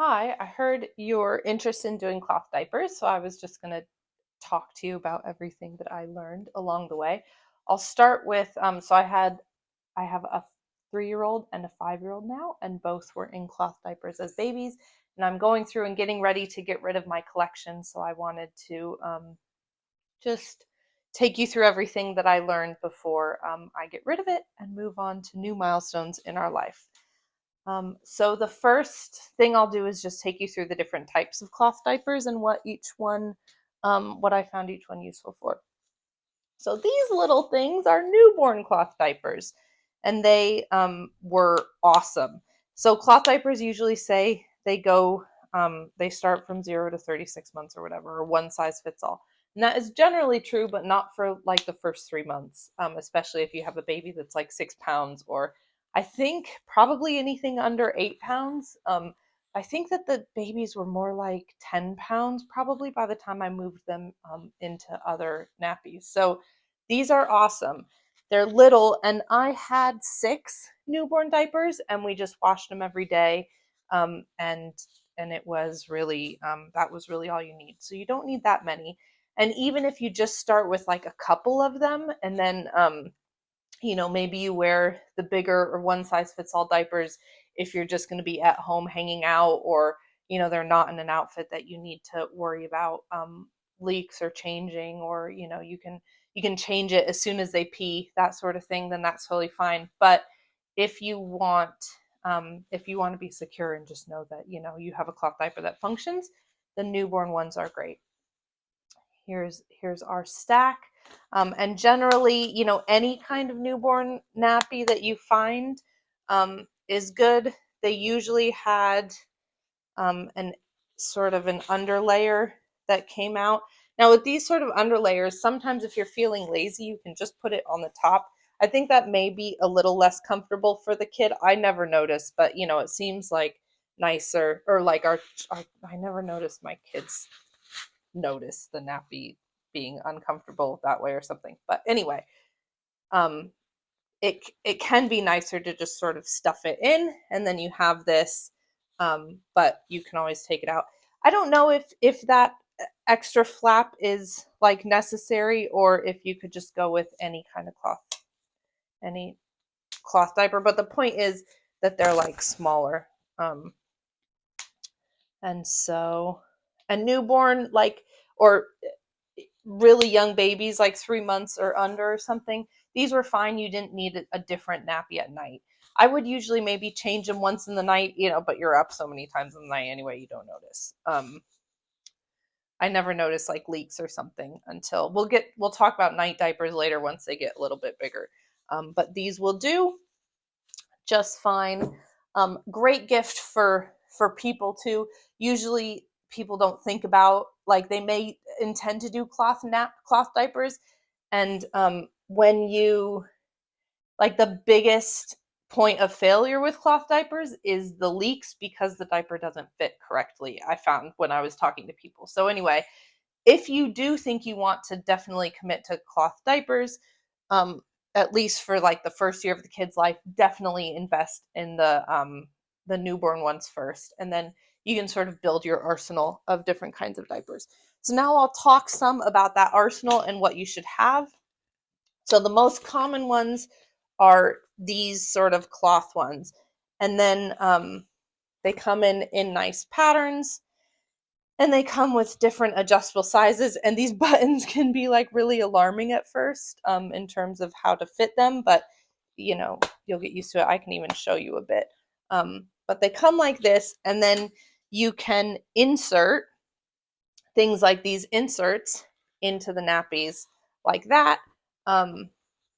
Hi, I heard you're interested in doing cloth diapers, so I was just going to talk to you about everything that I learned along the way. I'll start with so I have a 3-year-old and a 5-year-old now, and both were in cloth diapers as babies. And I'm going through and getting ready to get rid of my collection, so I wanted to just take you through everything that I learned before I get rid of it and move on to new milestones in our life. So the first thing I'll do is just take you through the different types of cloth diapers and what I found each one useful for. So these little things are newborn cloth diapers, and they were awesome. So cloth diapers usually say they start from 0 to 36 months or whatever, or one size fits all. And that is generally true, but not for like the first 3 months, especially if you have a baby that's like 6 pounds, or I think probably anything under 8 pounds. I think that the babies were more like 10 pounds probably by the time I moved them into other nappies. So these are awesome. They're little, and I had 6 newborn diapers, and we just washed them every day. And it was really that was really all you need. So you don't need that many. And even if you just start with like a couple of them, and then maybe you wear the bigger or one size fits all diapers if you're just going to be at home hanging out, or they're not in an outfit that you need to worry about leaks or changing, or you can change it as soon as they pee, that sort of thing, then that's totally fine. But if you want to be secure and just know that you have a cloth diaper that functions, the newborn ones are great. Here's our stack. And generally, any kind of newborn nappy that you find is good. They usually had an sort of an underlayer that came out. Now, with these sort of underlayers, sometimes if you're feeling lazy, you can just put it on the top. I think that may be a little less comfortable for the kid. I never noticed, but it seems like nicer, or like our I never noticed my kids notice the nappy being uncomfortable that way or something. But anyway, um, it can be nicer to just sort of stuff it in, and then you have this, but you can always take it out. I don't know if that extra flap is like necessary, or if you could just go with any cloth diaper. But the point is that they're like smaller, um, and so a newborn, like, or really young babies, like 3 months or under or something, these were fine. You didn't need a different nappy at night. I would usually maybe change them once in the night, but you're up so many times in the night anyway, you don't notice. I never noticed like leaks or something until we'll talk about night diapers later once they get a little bit bigger. But these will do just fine. Great gift for people too. Usually people don't think about, like, they may intend to do cloth diapers, and when you like, the biggest point of failure with cloth diapers is the leaks, because the diaper doesn't fit correctly, I found when I was talking to people. So anyway, if you do think you want to definitely commit to cloth diapers, um, at least for like the first year of the kid's life, definitely invest in the newborn ones first, and then you can sort of build your arsenal of different kinds of diapers. So now I'll talk some about that arsenal and what you should have. So the most common ones are these sort of cloth ones, and then they come in nice patterns, and they come with different adjustable sizes, and these buttons can be like really alarming at first, in terms of how to fit them, but you'll get used to it. I can even show you a bit. But they come like this, and then you can insert things like these inserts into the nappies like that. um,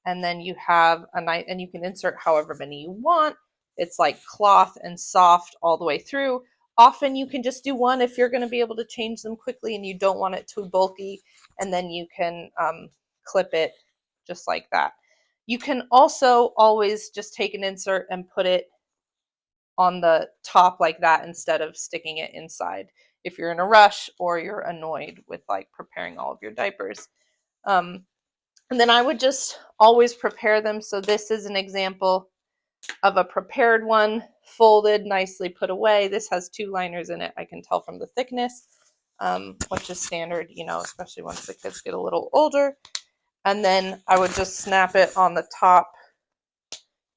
and then you have a nice, and you can insert however many you want. It's like cloth and soft all the way through. Often you can just do one if you're going to be able to change them quickly and you don't want it too bulky, and then you can clip it just like that. You can also always just take an insert and put it on the top like that, instead of sticking it inside, if you're in a rush or you're annoyed with like preparing all of your diapers. And then I would just always prepare them. So this is an example of a prepared one, folded, nicely put away. This has 2 liners in it. I can tell from the thickness, which is standard, especially once the kids get a little older. And then I would just snap it on the top,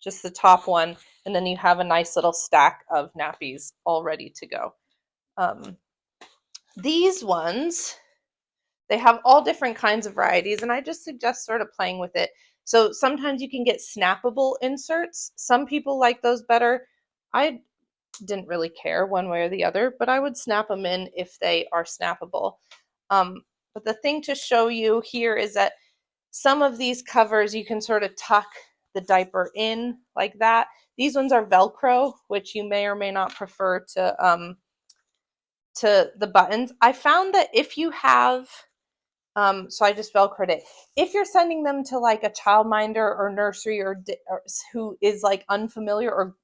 just the top one, and then you have a nice little stack of nappies all ready to go. These ones, they have all different kinds of varieties, and I just suggest sort of playing with it. So sometimes you can get snappable inserts. Some people like those better. I didn't really care one way or the other, but I would snap them in if they are snappable. But the thing to show you here is that some of these covers you can sort of tuck the diaper in like that. These ones are Velcro, which you may or may not prefer to the buttons. I found that if you have so I just Velcroed it. If you're sending them to like a childminder or nursery or who is like unfamiliar, or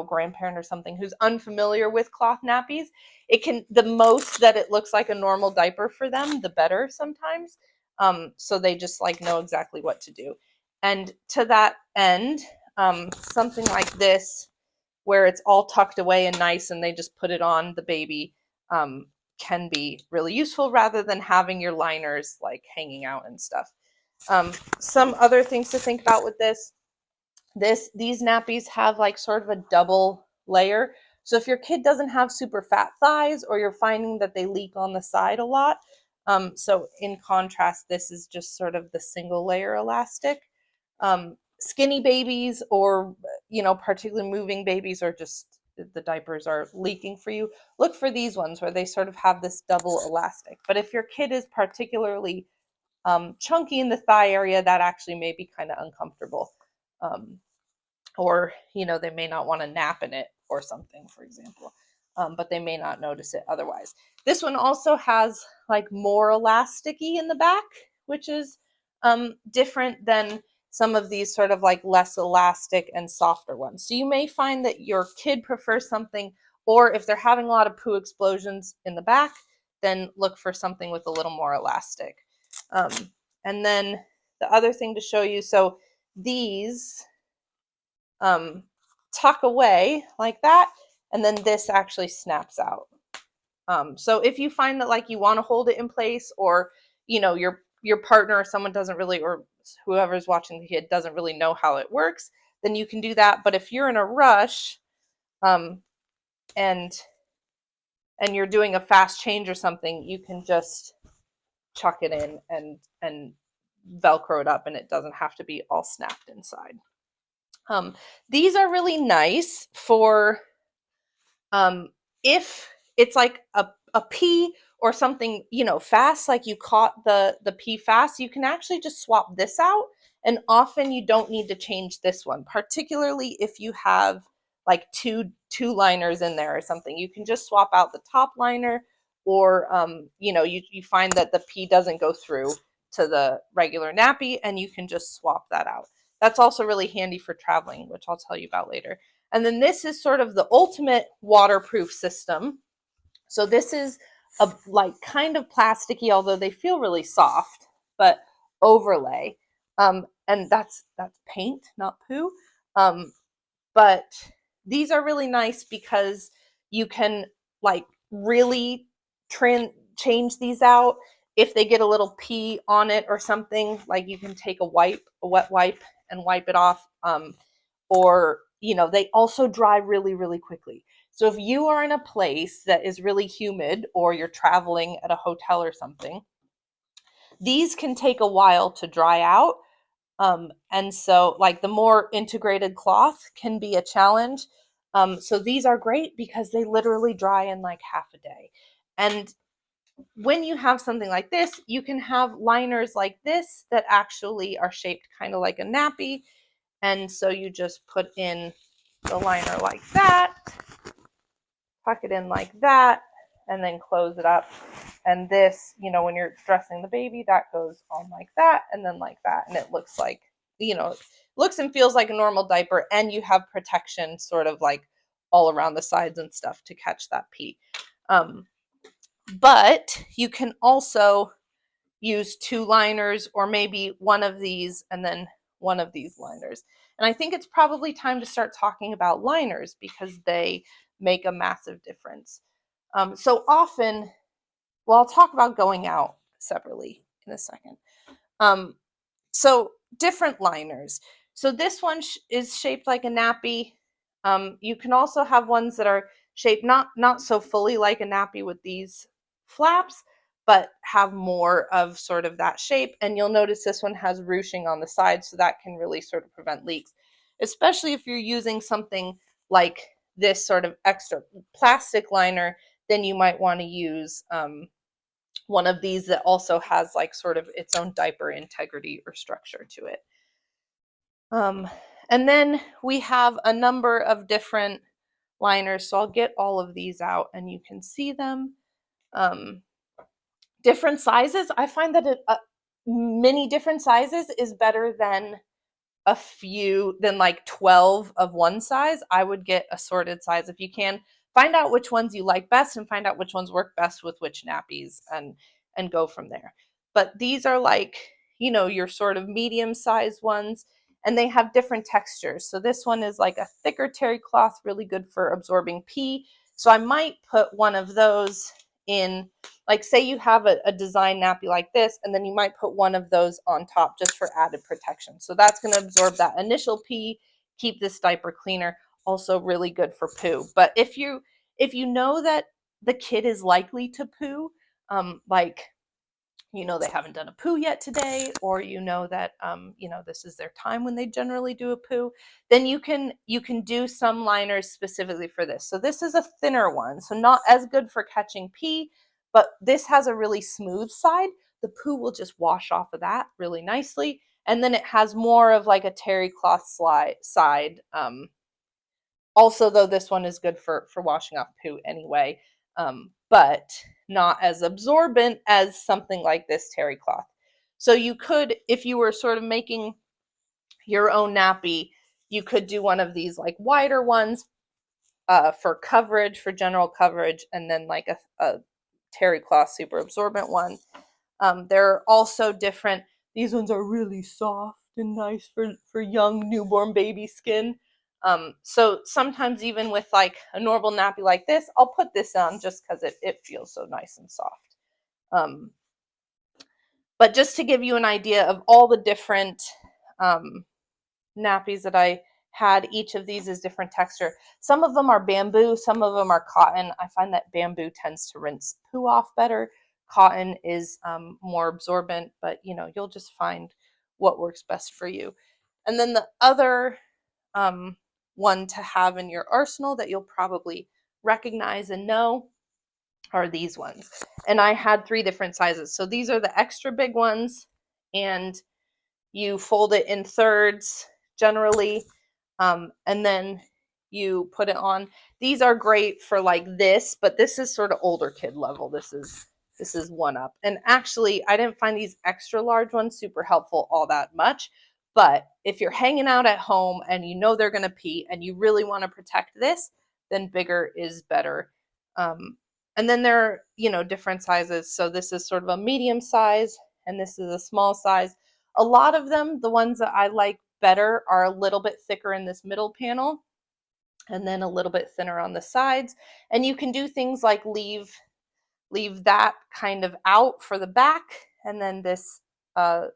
grandparent or something who's unfamiliar with cloth nappies, it can, the most that it looks like a normal diaper for them, the better sometimes. So they just like know exactly what to do. And to that end, something like this, where it's all tucked away and nice, and they just put it on the baby, can be really useful rather than having your liners like hanging out and stuff. Some other things to think about with these nappies have like sort of a double layer. So if your kid doesn't have super fat thighs, or you're finding that they leak on the side a lot, so in contrast, this is just sort of the single layer elastic. Skinny babies, or particularly moving babies, or just the diapers are leaking for you, look for these ones where they sort of have this double elastic. But if your kid is particularly chunky in the thigh area, that actually may be kind of uncomfortable. Or they may not want to nap in it or something, for example, but they may not notice it otherwise. This one also has like more elasticy in the back, which is different than some of these sort of like less elastic and softer ones. So you may find that your kid prefers something, or if they're having a lot of poo explosions in the back, then look for something with a little more elastic. And then the other thing to show you, so these tuck away like that, and then this actually snaps out. So if you find that like you want to hold it in place, or your partner or someone doesn't really, or whoever's watching the kid doesn't really know how it works, then you can do that. But if you're in a rush, and you're doing a fast change or something, you can just chuck it in and Velcro it up, and it doesn't have to be all snapped inside. These are really nice for if it's like a pee or something, fast, like you caught the pee fast, you can actually just swap this out. And often you don't need to change this one, particularly if you have like two liners in there or something. You can just swap out the top liner, or you find that the pee doesn't go through to the regular nappy, and you can just swap that out. That's also really handy for traveling, which I'll tell you about later. And then this is sort of the ultimate waterproof system. So this is a like kind of plasticky, although they feel really soft, but overlay. And that's paint, not poo. But these are really nice because you can like really change these out. If they get a little pee on it or something, like you can take a wet wipe, and wipe it off. Or they also dry really, really quickly. So if you are in a place that is really humid, or you're traveling at a hotel or something, these can take a while to dry out. And so like the more integrated cloth can be a challenge. So these are great because they literally dry in like half a day. And when you have something like this, you can have liners like this that actually are shaped kind of like a nappy. And so you just put in the liner like that, tuck it in like that, and then close it up. And this, when you're dressing the baby, that goes on like that, and then like that. And it looks like, looks and feels like a normal diaper, and you have protection sort of like all around the sides and stuff to catch that pee. But you can also use 2 liners, or maybe one of these and then one of these liners. And I think it's probably time to start talking about liners because they make a massive difference. So often, well, I'll talk about going out separately in a second. Um, so different liners. So this one is shaped like a nappy. You can also have ones that are shaped not so fully like a nappy with these flaps, but have more of sort of that shape. And you'll notice this one has ruching on the side, so that can really sort of prevent leaks, especially if you're using something like this sort of extra plastic liner. Then you might want to use one of these that also has like sort of its own diaper integrity or structure to it. And then we have a number of different liners. So I'll get all of these out and you can see them. Different sizes. I find that many different sizes is better than a few than like 12 of one size. I would get assorted size if you can. Find out which ones you like best and find out which ones work best with which nappies and go from there. But these are like, your sort of medium sized ones, and they have different textures. So this one is like a thicker terry cloth, really good for absorbing pee. So I might put one of those in, like say you have a design nappy like this, and then you might put one of those on top just for added protection. So that's going to absorb that initial pee, keep this diaper cleaner. Also really good for poo. But if you know that the kid is likely to poo, like they haven't done a poo yet today, or that this is their time when they generally do a poo, then you can do some liners specifically for this. So this is a thinner one, so not as good for catching pee, but this has a really smooth side. The poo will just wash off of that really nicely, and then it has more of like a terry cloth side. Also, though, this one is good for washing off poo anyway, but not as absorbent as something like this terry cloth. So you could, if you were sort of making your own nappy, you could do one of these like wider ones for coverage, for general coverage, and then like a terry cloth super absorbent one. There are also different, these ones are really soft and nice for young newborn baby skin. So sometimes even with like a normal nappy like this, I'll put this on just because it feels so nice and soft. But just to give you an idea of all the different nappies that I had, each of these is different texture. Some of them are bamboo, some of them are cotton. I find that bamboo tends to rinse poo off better. Cotton is more absorbent, but you'll just find what works best for you. And then the other one to have in your arsenal that you'll probably recognize and know are these ones. And I had 3 different sizes. So these are the extra big ones, and you fold it in thirds generally, and then you put it on. These are great for like this, but this is sort of older kid level. This is one up. And actually, I didn't find these extra large ones super helpful all that much. But if you're hanging out at home and they're going to pee and you really want to protect this, then bigger is better. And then there are, different sizes. So this is sort of a medium size and this is a small size. A lot of them, the ones that I like better, are a little bit thicker in this middle panel and then a little bit thinner on the sides. And you can do things like leave that kind of out for the back and then this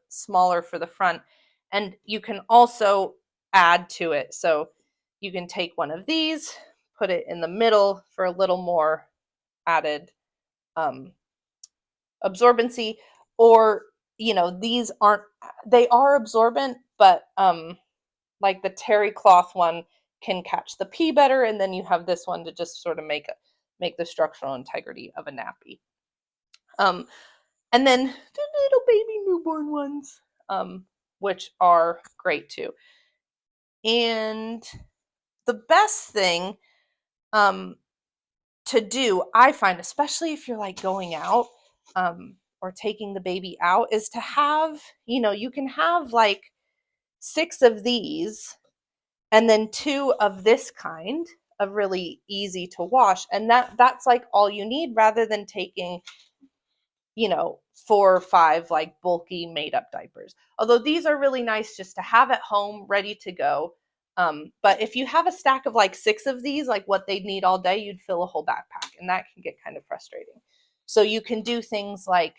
smaller for the front. And you can also add to it. So you can take one of these, put it in the middle for a little more added absorbency, or these they are absorbent, but like the terry cloth one can catch the pee better, and then you have this one to just sort of make the structural integrity of a nappy. And then the little baby newborn ones, which are great too. And the best thing to do, I find, especially if you're like going out or taking the baby out, is to have, you can have like 6 of these and then 2 of this kind of really easy to wash. And that's like all you need, rather than taking, 4 or 5 like bulky made up diapers. Although these are really nice just to have at home ready to go. But if you have a stack of like 6 of these, like what they'd need all day, you'd fill a whole backpack, and that can get kind of frustrating. So you can do things like,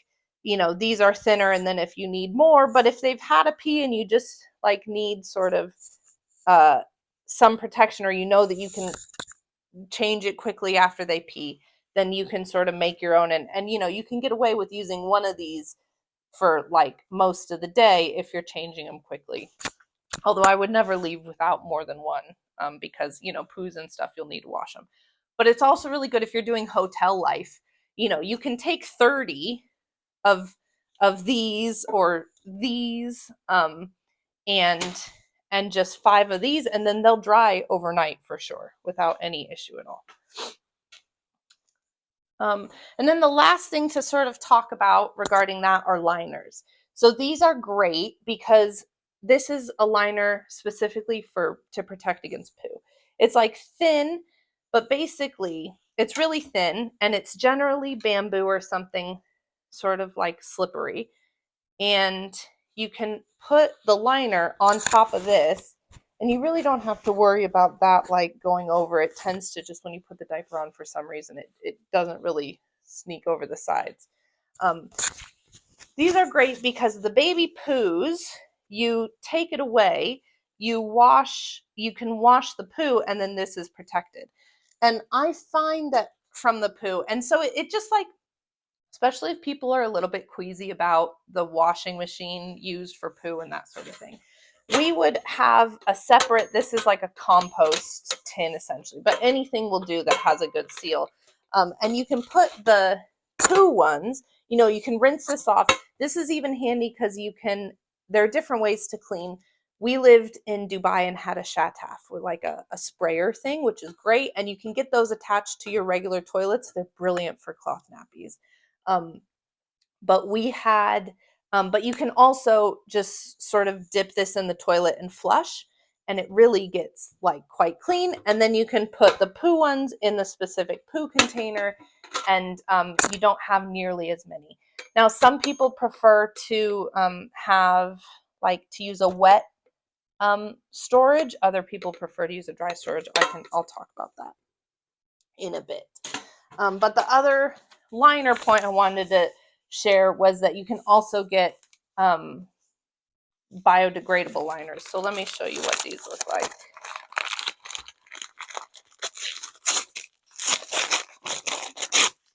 these are thinner, and then if you need more, but if they've had a pee and you just like need sort of uh, some protection, or that you can change it quickly after they pee, then you can sort of make your own, and you can get away with using one of these for like most of the day if you're changing them quickly. Although I would never leave without more than one, because poos and stuff, you'll need to wash them. But it's also really good if you're doing hotel life. You can take 30 of these or these, and just 5 of these, and then they'll dry overnight for sure without any issue at all. And then the last thing to sort of talk about regarding that are liners. So these are great because this is a liner specifically to protect against poo. It's like thin, but basically it's really thin, and it's generally bamboo or something sort of like slippery. And you can put the liner on top of this, and you really don't have to worry about that like going over. It tends to just, when you put the diaper on, for some reason it doesn't really sneak over the sides. These are great because the baby poos, you take it away, you can wash the poo, and then this is protected. And I find that from the poo, and so it just like, especially if people are a little bit queasy about the washing machine used for poo and that sort of thing, we would have a separate, this is like a compost tin essentially, but anything will do that has a good seal. And you can put the poo ones, you can rinse this off. This is even handy because there are different ways to clean. We lived in Dubai and had a shataf with like a sprayer thing, which is great. And you can get those attached to your regular toilets. They're brilliant for cloth nappies. But we had, but you can also just sort of dip this in the toilet and flush, and it really gets like quite clean. And then you can put the poo ones in the specific poo container, and you don't have nearly as many. Now, some people prefer to have to use a wet storage. Other people prefer to use a dry storage. I'll talk about that in a bit. But the other liner point I wanted to share was that you can also get biodegradable liners. So let me show you what these look like.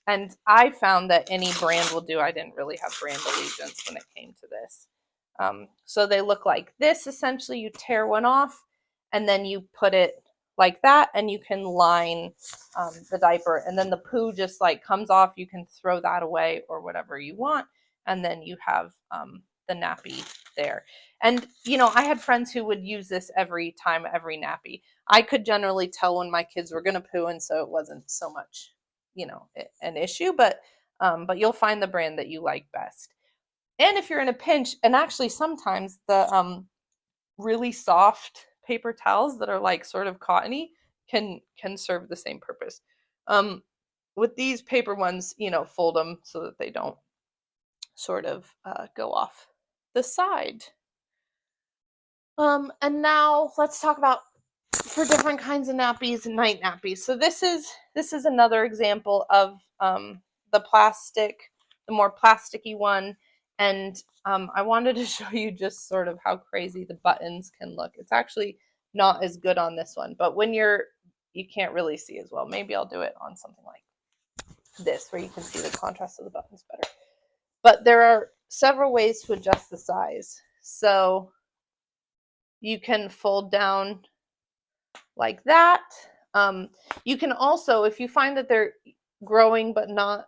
And I found that any brand will do. I didn't really have brand allegiance when it came to this. So they look like this. Essentially, you tear one off, and then you put it like that, and you can line the diaper, and then the poo just like comes off. You can throw that away or whatever you want, and then you have the nappy there. And I had friends who would use this every nappy. I could generally tell when my kids were going to poo, and so it wasn't so much an issue, but you'll find the brand that you like best. And if you're in a pinch, and actually sometimes the really soft paper towels that are like sort of cottony can serve the same purpose. With these paper ones, fold them so that they don't sort of go off the side. And now let's talk about, for different kinds of nappies, night nappies. So this is another example of the more plasticky one. And I wanted to show you just sort of how crazy the buttons can look. It's actually not as good on this one, but when you can't really see as well. Maybe I'll do it on something like this where you can see the contrast of the buttons better. But there are several ways to adjust the size. So you can fold down like that. You can also, if you find that they're growing but not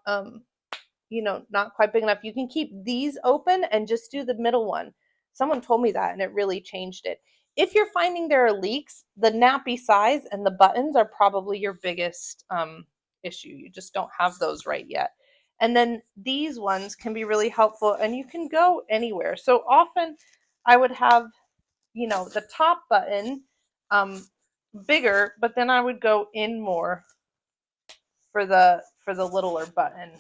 not quite big enough, you can keep these open and just do the middle one. Someone told me that, and it really changed it. If you're finding there are leaks, the nappy size and the buttons are probably your biggest issue. You just don't have those right yet. And then these ones can be really helpful, and you can go anywhere. So often I would have the top button bigger, but then I would go in more for the littler button.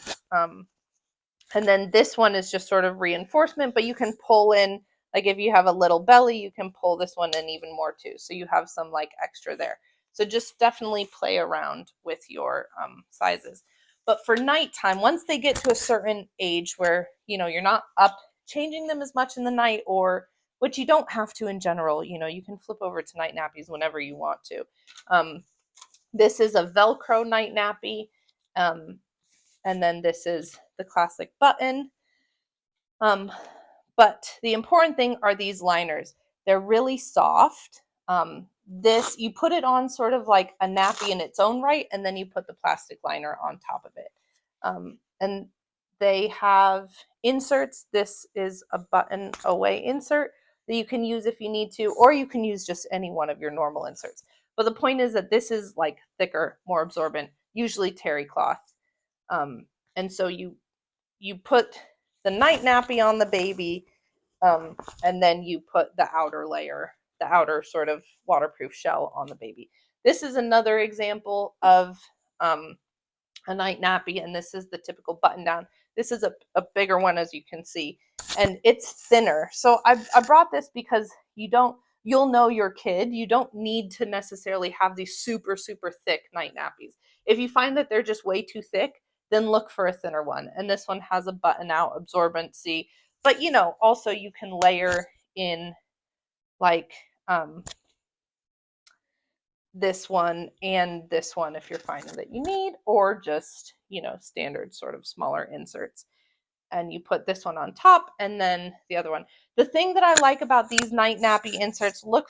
And then this one is just sort of reinforcement, but you can pull in, like if you have a little belly, you can pull this one in even more too. So you have some like extra there. So just definitely play around with your sizes. But for nighttime, once they get to a certain age where, you're not up changing them as much in the night, or which you don't have to in general, you can flip over to night nappies whenever you want to. This is a Velcro night nappy. And then this is the classic button. But the important thing are these liners. They're really soft. This, you put it on sort of like a nappy in its own right, and then you put the plastic liner on top of it. And they have inserts. This is a button away insert that you can use if you need to, or you can use just any one of your normal inserts. But the point is that this is like thicker, more absorbent, usually terry cloth. And so you put the night nappy on the baby, and then you put the outer layer, the outer sort of waterproof shell on the baby. This is another example of a night nappy, and this is the typical button down. This is a bigger one, as you can see, and it's thinner. So I brought this because you'll know your kid. You don't need to necessarily have these super, super thick night nappies. If you find that they're just way too thick, then look for a thinner one. And this one has a button out absorbency, but also you can layer in like this one and this one if you're finding that you need, or just, standard sort of smaller inserts. And you put this one on top and then the other one. The thing that I like about these night nappy inserts, or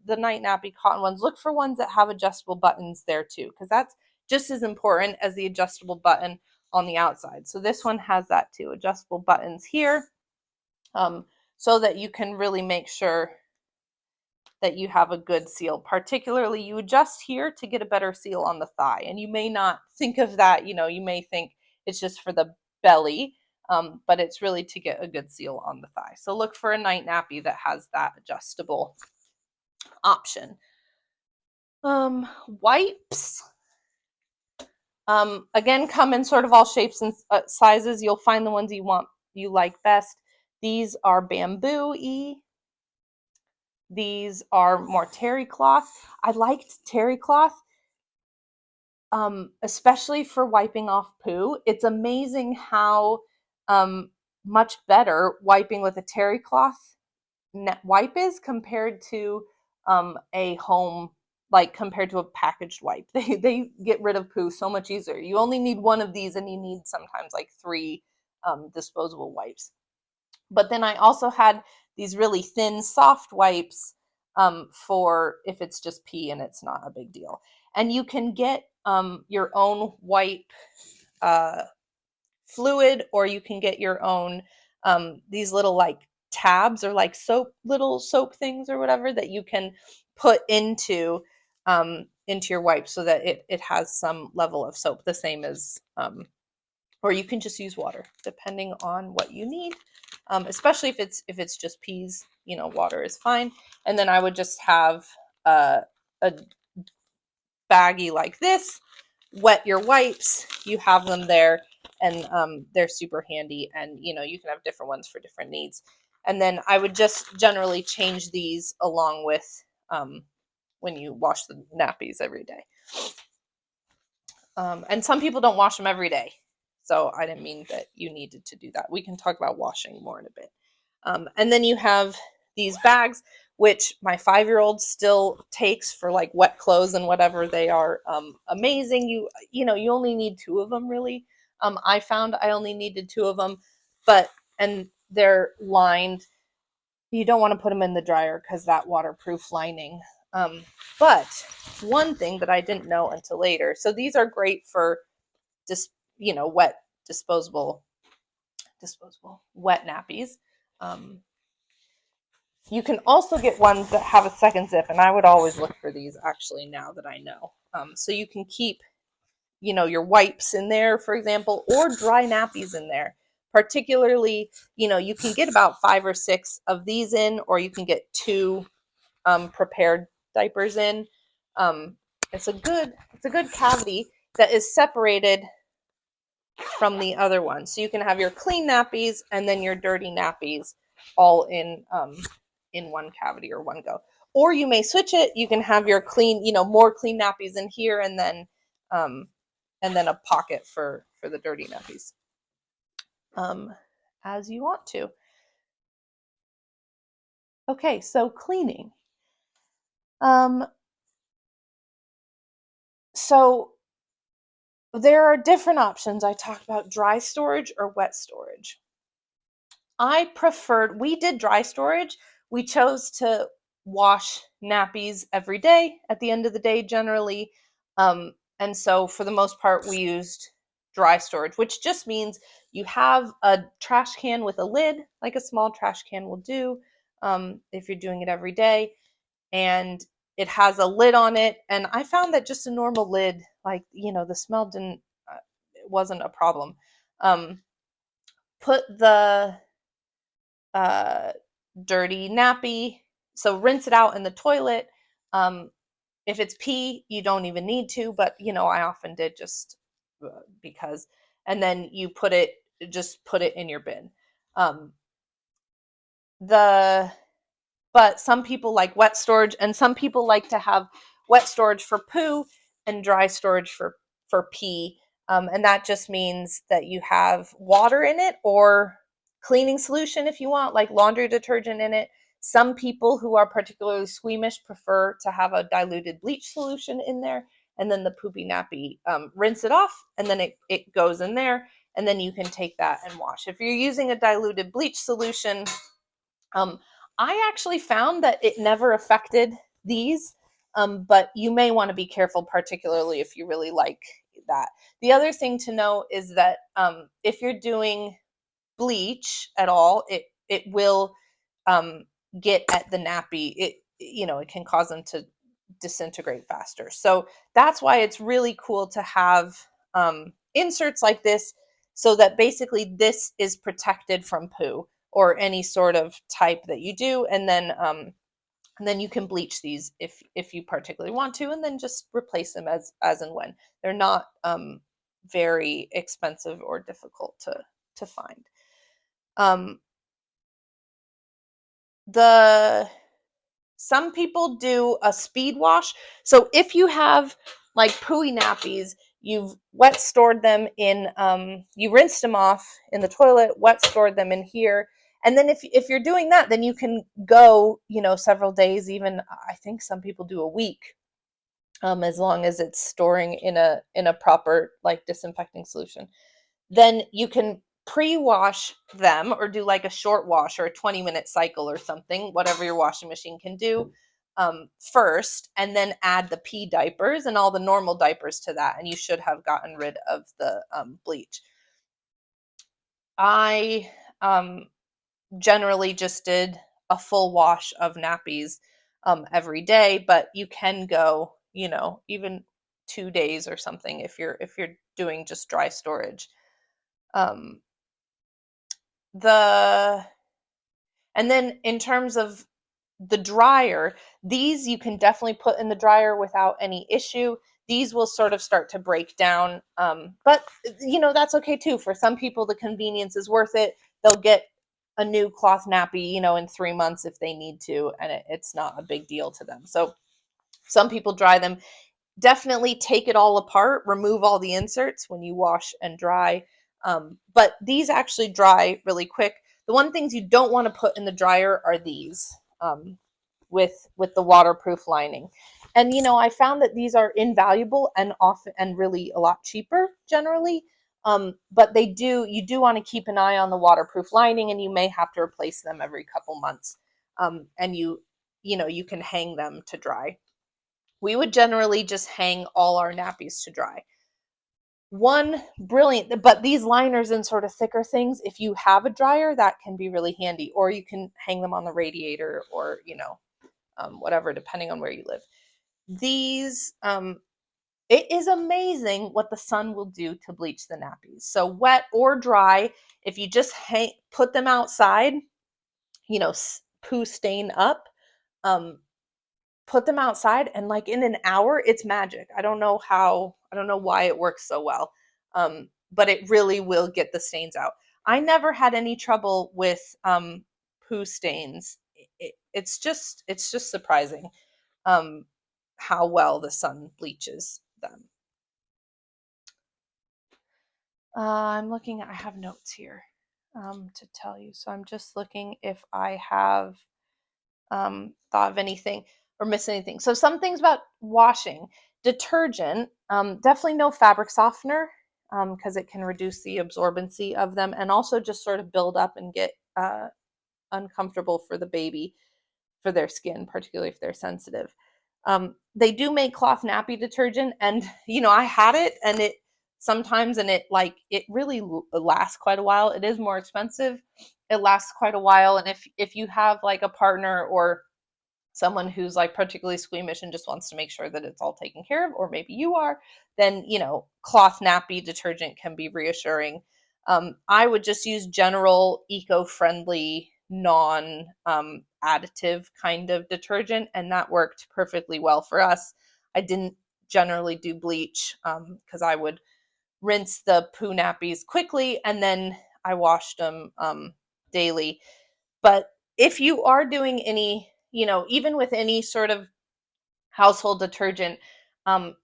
the night nappy cotton ones, look for ones that have adjustable buttons there too, because that's just as important as the adjustable button on the outside. So this one has that too, adjustable buttons here, so that you can really make sure that you have a good seal. Particularly, you adjust here to get a better seal on the thigh. And you may not think of that, you may think it's just for the belly, but it's really to get a good seal on the thigh. So look for a night nappy that has that adjustable option. Wipes, again, come in sort of all shapes and sizes. You'll find the ones you like best. These are bamboo-y. These are more terry cloth. I liked terry cloth, especially for wiping off poo. It's amazing how much better wiping with a terry cloth wipe is compared to a home, like compared to a packaged wipe. They get rid of poo so much easier. You only need one of these, and you need sometimes like 3 disposable wipes. But then I also had these really thin, soft wipes for if it's just pee and it's not a big deal. And you can get your own wipe fluid, or you can get your own these little like tabs, or like little soap things or whatever, that you can put into your wipe, so that it has some level of soap, the same as or you can just use water depending on what you need, especially if it's just peas, water is fine. And then I would just have a baggie like this, wet your wipes, you have them there, and they're super handy, and you can have different ones for different needs. And then I would just generally change these along with when you wash the nappies every day. And some people don't wash them every day, so I didn't mean that you needed to do that. We can talk about washing more in a bit. And then you have these bags, which my 5-year-old still takes for like wet clothes and whatever. They are amazing. You only need 2 of them, really. I found I only needed 2 of them, and they're lined. You don't want to put them in the dryer because that waterproof lining. But one thing that I didn't know until later, so these are great for just wet disposable wet nappies. You can also get ones that have a second zip, and I would always look for these, actually, now that I know. So you can keep your wipes in there, for example, or dry nappies in there. Particularly, you can get about 5 or 6 of these in, or you can get 2 prepared diapers in. It's a good cavity that is separated from the other one. So you can have your clean nappies and then your dirty nappies all in one cavity or one go. Or you may switch it. You can have your clean, more clean nappies in here, um, and then a pocket for the dirty nappies, as you want to. Okay, so cleaning. Um, so there are different options. I talked about dry storage or wet storage. We did dry storage. We chose to wash nappies every day at the end of the day generally. And so for the most part, we used dry storage, which just means you have a trash can with a lid, like a small trash can will do, if you're doing it every day. And it has a lid on it. And I found that just a normal lid, like, the smell it wasn't a problem. Put the uh, dirty nappy. So rinse it out in the toilet. Um, if it's pee, you don't even need to, but I often did just because. And then you just put it in your bin. Um, the but some people like wet storage, and some people like to have wet storage for poo and dry storage for pee. And that just means that you have water in it or cleaning solution if you want, like laundry detergent in it. Some people who are particularly squeamish prefer to have a diluted bleach solution in there, and then the poopy nappy, rinse it off, and then it goes in there, and then you can take that and wash. If you're using a diluted bleach solution, um, I actually found that it never affected these, but you may want to be careful, particularly if you really like that. The other thing to know is that if you're doing bleach at all, it will um, get at the nappy. It can cause them to disintegrate faster. So that's why it's really cool to have inserts like this, so that basically this is protected from poo or any sort of type that you do, and then you can bleach these if you particularly want to, and then just replace them as and when. They're not very expensive or difficult to find. Um, the Some people do a speed wash. So if you have like pooey nappies, you've wet stored them you rinsed them off in the toilet, wet stored them in here. And then if you're doing that, then you can go, several days, even I think some people do a week, as long as it's storing in a proper like disinfecting solution. Then you can pre-wash them or do like a short wash or a 20-minute cycle or something, whatever your washing machine can do, first, and then add the pee diapers and all the normal diapers to that, and you should have gotten rid of the bleach. I generally just did a full wash of nappies every day, but you can go, even 2 days or something if you're doing just dry storage. Um, the And then in terms of the dryer, these you can definitely put in the dryer without any issue. These will sort of start to break down, but that's okay too. For some people, the convenience is worth it. They'll get a new cloth nappy, in 3 months if they need to, and it's not a big deal to them. So some people dry them. Definitely take it all apart, remove all the inserts when you wash and dry. But these actually dry really quick. The one things you don't want to put in the dryer are these, with the waterproof lining. And I found that these are invaluable and often and really a lot cheaper generally. But you do want to keep an eye on the waterproof lining, and you may have to replace them every couple months. And you can hang them to dry. We would generally just hang all our nappies to dry. But these liners and sort of thicker things, if you have a dryer, that can be really handy, or you can hang them on the radiator, or whatever, depending on where you live. These It is amazing what the sun will do to bleach the nappies. So wet or dry, if you just put them outside, poo stain up, um, put them outside, and like in an hour, it's magic. I don't know why it works so well. but it really will get the stains out. I never had any trouble with poo stains. It's just surprising um, how well the sun bleaches them. I'm looking. I have notes here to tell you, so I'm just looking if I have thought of anything or missed anything. So some things about washing. Detergent, definitely no fabric softener because it can reduce the absorbency of them and also just sort of build up and get uncomfortable for the baby, for their skin, particularly if they're sensitive. They do make cloth nappy detergent, and I had it, and it sometimes, and it really lasts quite a while. It is more expensive. It lasts quite a while, and if you have like a partner or someone who's like particularly squeamish and just wants to make sure that it's all taken care of, or maybe you are, then cloth nappy detergent can be reassuring. I would just use general eco-friendly non additive kind of detergent, and that worked perfectly well for us. I didn't generally do bleach because I would rinse the poo nappies quickly and then I washed them daily. But if you are doing any, even with any sort of household detergent, um,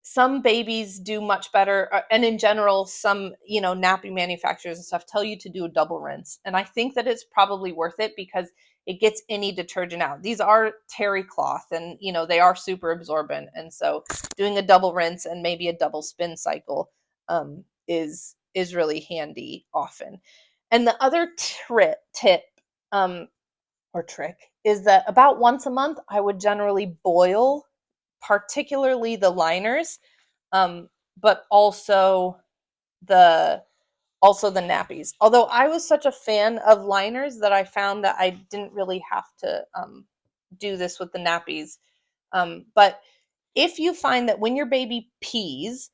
some babies do much better. And in general, some, nappy manufacturers and stuff tell you to do a double rinse. And I think that it's probably worth it because it gets any detergent out. These are terry cloth and, they are super absorbent. And so doing a double rinse and maybe a double spin cycle is really handy often. And the other tip um, or trick is that about once a month, I would generally boil, particularly the liners, but the also the nappies. Although I was such a fan of liners that I found that I didn't really have to do this with the nappies. But if you find that when your baby pees,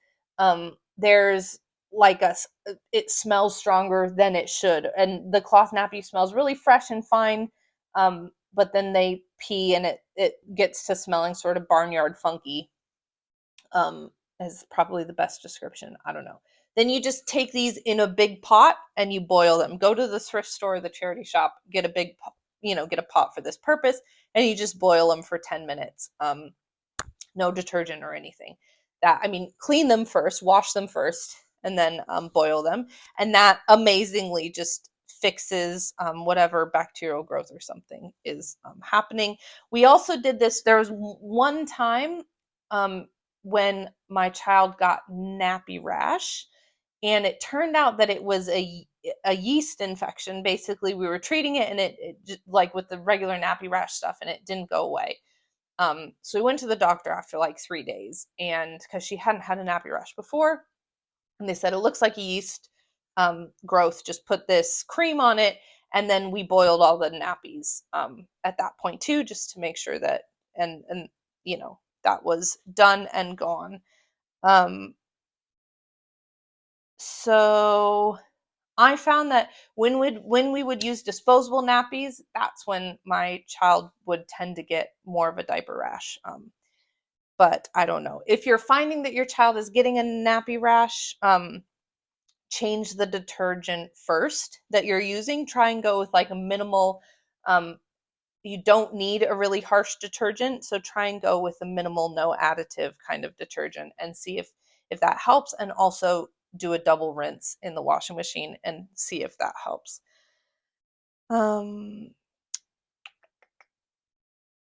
there's like it smells stronger than it should, and the cloth nappy smells really fresh and fine, but then they pee and it gets to smelling sort of barnyard funky, um, is probably the best description. I don't know. Then you just take these in a big pot and you boil them. Go to the thrift store, the charity shop, get a big pot, get a pot for this purpose, and you just boil them for 10 minutes. No detergent or anything. Clean them first, wash them first, and then boil them. And that amazingly just fixes whatever bacterial growth or something is happening. We also did this. There was one time um, when my child got nappy rash, and it turned out that it was a yeast infection. Basically, we were treating it, and it just, like with the regular nappy rash stuff, and it didn't go away. So we went to the doctor after like 3 days, and because she hadn't had a nappy rash before, and they said it looks like a yeast growth. Just put this cream on it, and then we boiled all the nappies at that point too, just to make sure that and that was done and gone. Um, so I found that when we would use disposable nappies, that's when my child would tend to get more of a diaper rash. But I don't know. If you're finding that your child is getting a nappy rash, change the detergent first that you're using. Try and go with like a minimal, you don't need a really harsh detergent, so try and go with a minimal, no additive kind of detergent and see if that helps, and also do a double rinse in the washing machine and see if that helps. Um,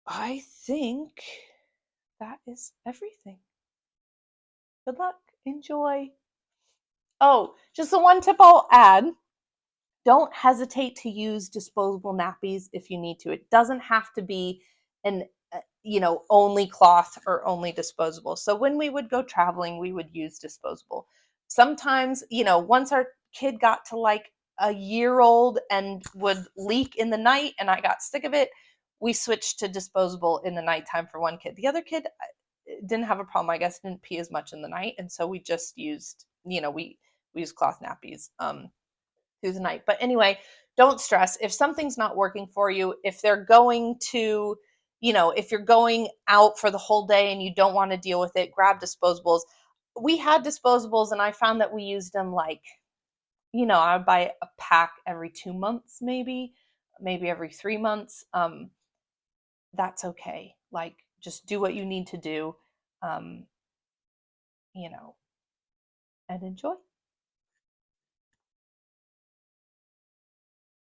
I think that is everything. Good luck. Enjoy. Oh, just the one tip I'll add. Don't hesitate to use disposable nappies if you need to. It doesn't have to be an only cloth or only disposable. So when we would go traveling, we would use disposable. Sometimes, once our kid got to like a year old and would leak in the night and I got sick of it, we switched to disposable in the nighttime for one kid. The other kid didn't have a problem, I guess, didn't pee as much in the night, and so we just used, we used cloth nappies through the night. But anyway, don't stress if something's not working for you. If they're going to, if you're going out for the whole day and you don't want to deal with it, grab disposables. we had disposables, and I found that we used them like, I would buy a pack every 2 months, maybe every 3 months. That's okay. Like, just do what you need to do, um, you know, and enjoy.